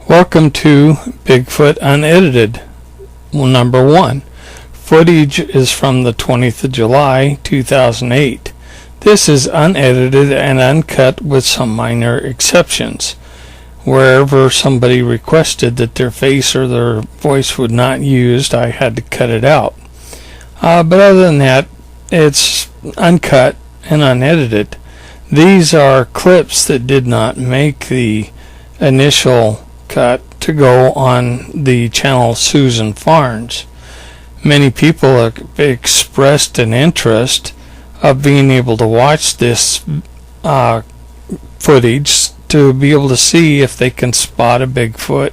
Welcome to Bigfoot Unedited, number 1. Footage is from the 20th of July, 2008. This is unedited and uncut with some minor exceptions. Wherever somebody requested that their face or their voice would not used, I had to cut it out. But other than that, it's uncut and unedited. These are clips that did not make the initial cut to go on the channel Susan Farnes. Many people have expressed an interest of being able to watch this footage to be able to see if they can spot a Bigfoot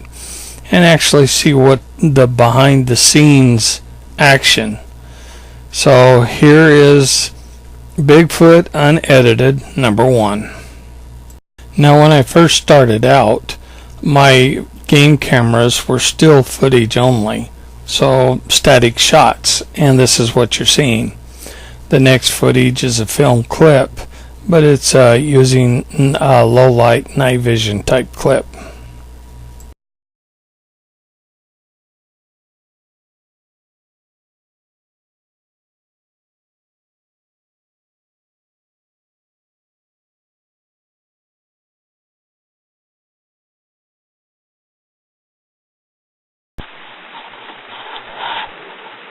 and actually see what the behind the scenes action. So here is Bigfoot Unedited number 1. Now when I first started out, my game cameras were still footage only, so static shots, and this is what you're seeing. The next footage is a film clip, but it's using a low light night vision type clip.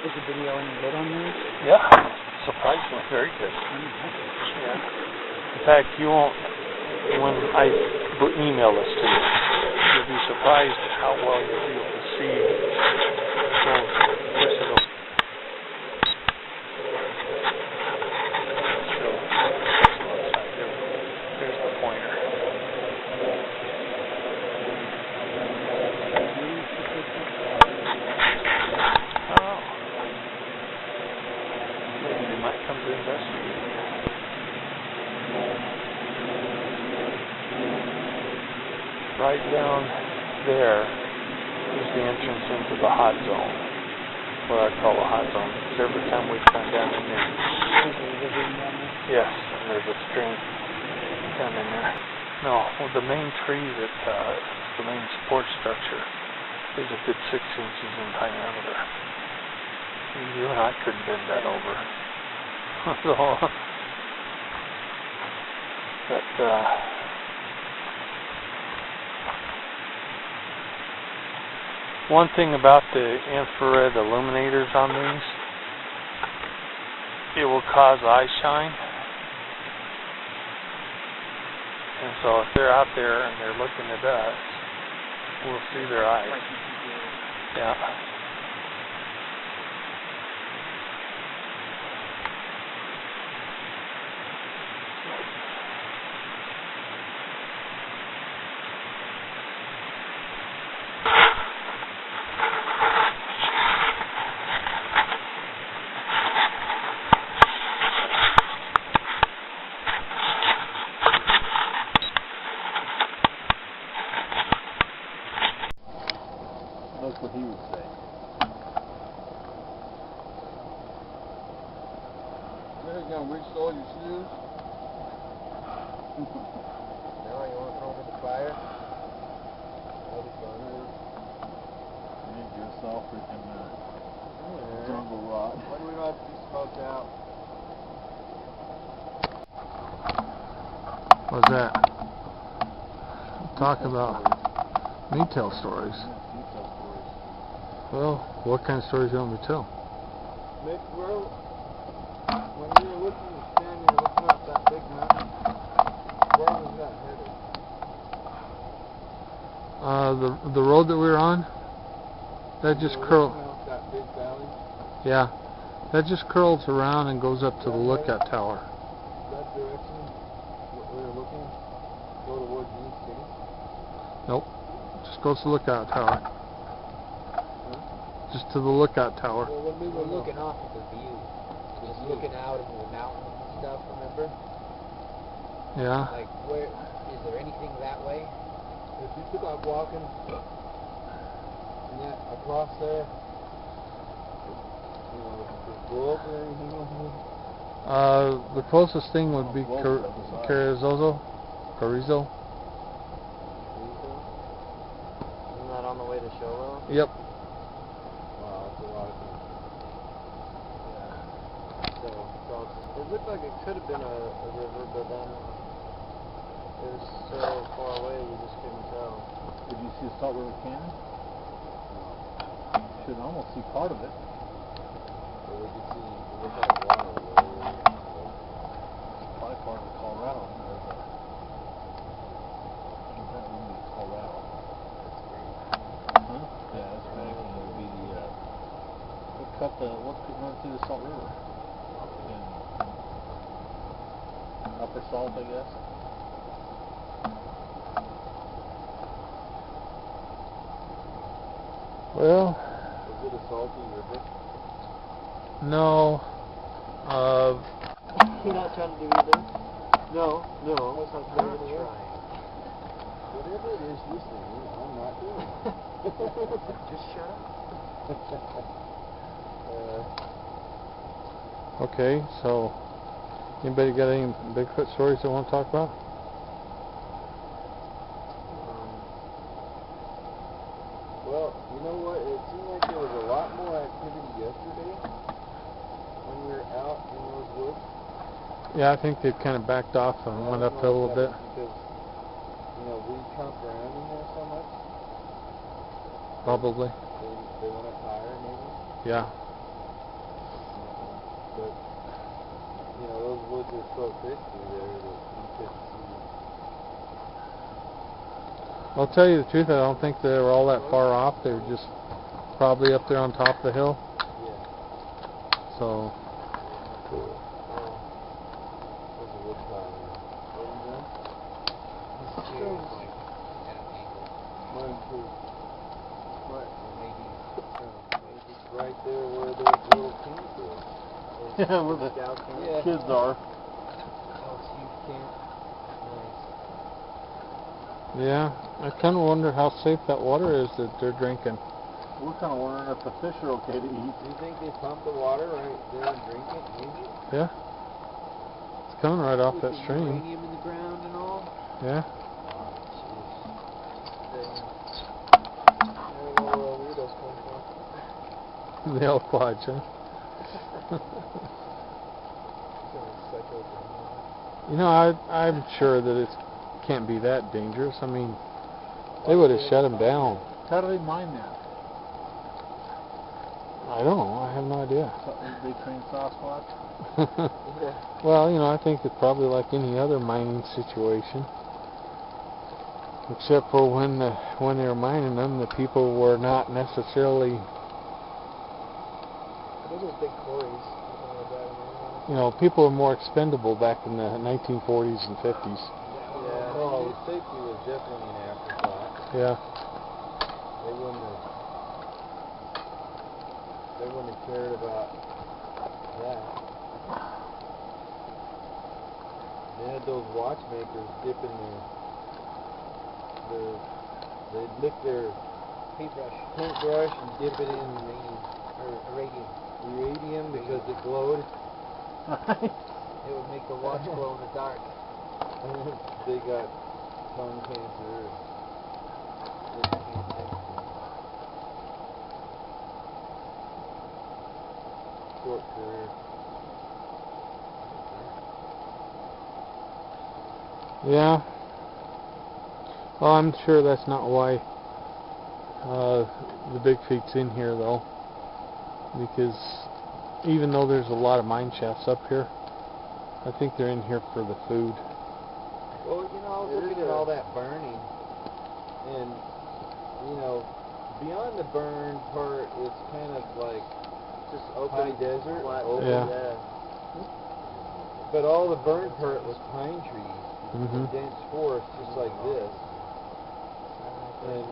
Is the video any good on there? Yeah, surprisingly very good. Yeah. In fact, you won't, when I email this to you, you'll be surprised at how well you'll be able to see. There's the pointer. Come to investigate. Right down there is the entrance into the hot zone, what I call the hot zone, because every time we've gone down in there, yes, and there's a stream down in there. No, well, the main tree that the main support structure is a good 6 inches in diameter. You and I couldn't bend that over. So, but one thing about the infrared illuminators on these, it will cause eye shine. And so if they're out there and they're looking at us, we'll see their eyes. Yeah. That's what he would say. You're gonna reach all your shoes? Now you want to throw them in the fire? All the fire. You need yourself freaking jungle rot. Why do we not be smoked out? What's that? Talk about me tell stories. Well, what kind of stories do you want me to tell? Mick, when you were standing there looking up that big mountain, where was that headed? The road that we were on, that just curls. That big valley? Yeah, that just curls around and goes up to the lookout tower. That direction, what we were looking, go towards the east city? Nope, just goes to the lookout tower. Just to the lookout tower. Well, when we were looking off of the view, just looking out into the mountains and stuff, remember? Yeah. Like, where, is there anything that way? If you took out walking, and that across there, you know, go up or anything over here? The closest thing would be Carrizo. Yeah, show well? Yep. Wow, that's a lot of time. Yeah. So it looked like it could have been a river, but then it was so far away you just couldn't tell. Did you see the Salt River Canyon? You should almost see part of it. But we could see, it looked like water. Probably part of Colorado. That would be Colorado. Huh? Yeah, that's right. It would be the what cut the what could run through the Salt River? And Upper Salt, I guess. Well, Was it a salty river? no. You're not trying to do either? No. That's not trying to do either. Whatever it is you're saying, I'm not doing it. Just shut up. Okay, so anybody got any Bigfoot stories they want to talk about? Well, you know what? It seemed like there was a lot more activity yesterday when we were out in those woods. Yeah, I think they've kind of backed off and went I don't uphill a know little if bit. that was because, you know, we jump around in there so much. Probably. They went up higher, maybe. Yeah. But, you know, those woods are so thick through there that you couldn't see. I'll tell you the truth, I don't think they were all that far off. They were just probably up there on top of the hill. Yeah. So, There's a wood pile there. What are you doing? Mine too. Right. Maybe right there where the little camp is. Yeah, where the Scout camp? Yeah. kids are. Elks youth camp. Nice. yeah, I kind of wonder how safe that water is that they're drinking. We're kind of wondering if the fish are okay to eat. Do you think they pump the water right there and drink it? Maybe? Yeah. It's coming right off that With the stream. uranium in the ground and all. Yeah. Where all the weirdos come from. The elk lodge, huh? You know, I'm sure that it can't be that dangerous. I mean, they would have shut him down. How do they mine that? I don't know. I have no idea. They train Sasquatch? Well, you know, I think it's probably like any other mining situation. Except for when they were mining them, the people were not necessarily, Those are big quarries. you know, people were more expendable back in the 1940s and 50s. Yeah. Oh, safety was definitely an afterthought. Yeah. They wouldn't have cared about that. They had those watchmakers dipping they'd lick their paintbrush and dip it in iridium because it glowed. It would make the watch glow in the dark. They got tongue cancer. Lip cancer. Short career. Yeah. Well, I'm sure that's not why the big feet's in here, though. Because even though there's a lot of mine shafts up here, I think they're in here for the food. Well, you know, I was looking at all that burning, and, you know, beyond the burn part, it's kind of like Just open. high desert. Flat. Open. Yeah. But all the burn part was pine trees, Mhm. dense forest, just like this. And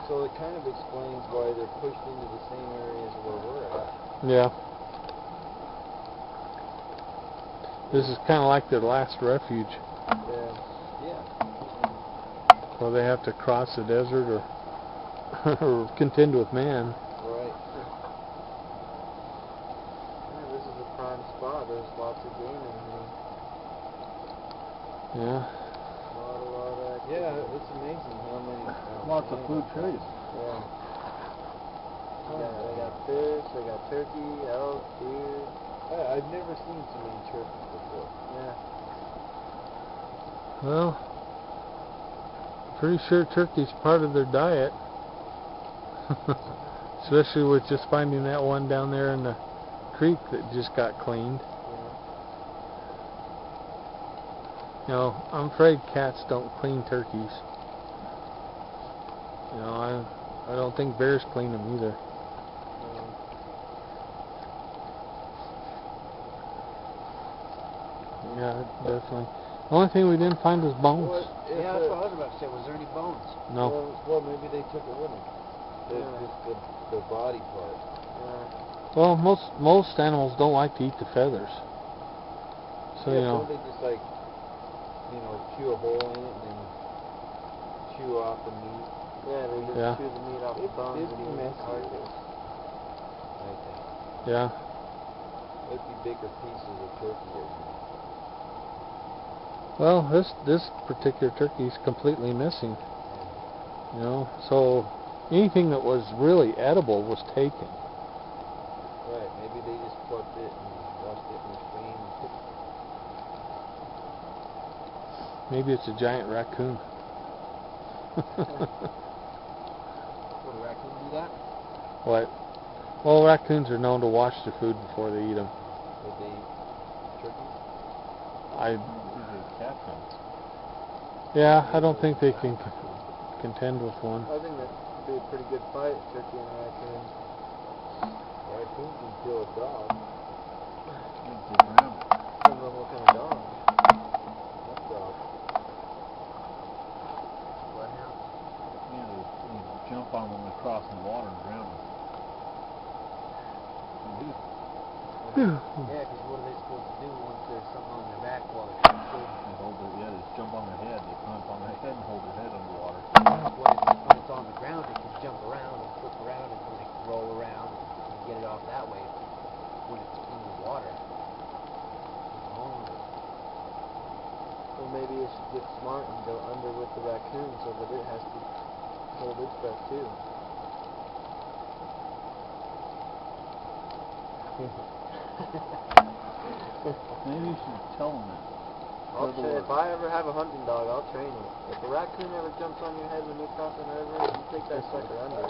so it kind of explains why they're pushed into the same areas where we're at. Yeah. This is kind of like their last refuge, Yeah. where they have to cross the desert or or contend with man. Right. Yeah, this is a prime spot. There's lots of game in here. Yeah. A lot of activity. Yeah, it's amazing how many Lots of food trees. Yeah. They got fish, they got turkey, elk, deer. I've never seen so many turkeys before. Yeah. Well, pretty sure turkey's part of their diet. Especially with just finding that one down there in the creek that just got cleaned. You know, I'm afraid cats don't clean turkeys. You know, I don't think bears clean them either. Yeah, definitely. The only thing we didn't find was bones. Yeah, that's what I was about to say. Was there any bones? No. Well, maybe they took it with them. Just the body part. Well, most animals don't like to eat the feathers. So, you know. Don't they just like, chew a hole in it and then chew off the meat? Yeah, they just chew the meat off the bones It'd be and eat the messy. carcass. I think. Yeah. It'd be bigger pieces of turkey or something. Well, this particular turkey is completely missing. You know, so anything that was really edible was taken. Right, maybe they just plucked it and washed it in the stream and cooked it. Maybe it's a giant raccoon. Would a raccoon do that? What? Well, raccoons are known to wash their food before they eat them. Would they eat turkeys? Yeah, I don't think they can contend with one. I think that would be a pretty good fight, turkey and raccoon. Raccoon can kill a dog. Depends on what kind of dog. What dog? Bloodhound. Yeah, they jump on them across the water and drown them. Yeah, because what are they supposed to do once there's something on their back while they're trying to kill them? They just jump on their head. They climb up on their head and hold their head underwater. When it's on the ground, it can jump around and flip around and like roll around and get it off that way. When it's in the water, it's vulnerable. Well, maybe it should get smart and go under with the raccoon so that it has to hold its breath too. Maybe you should tell them that. If I ever have a hunting dog, I'll train it. If a raccoon ever jumps on your head when you're crossing the river, you take that sucker under.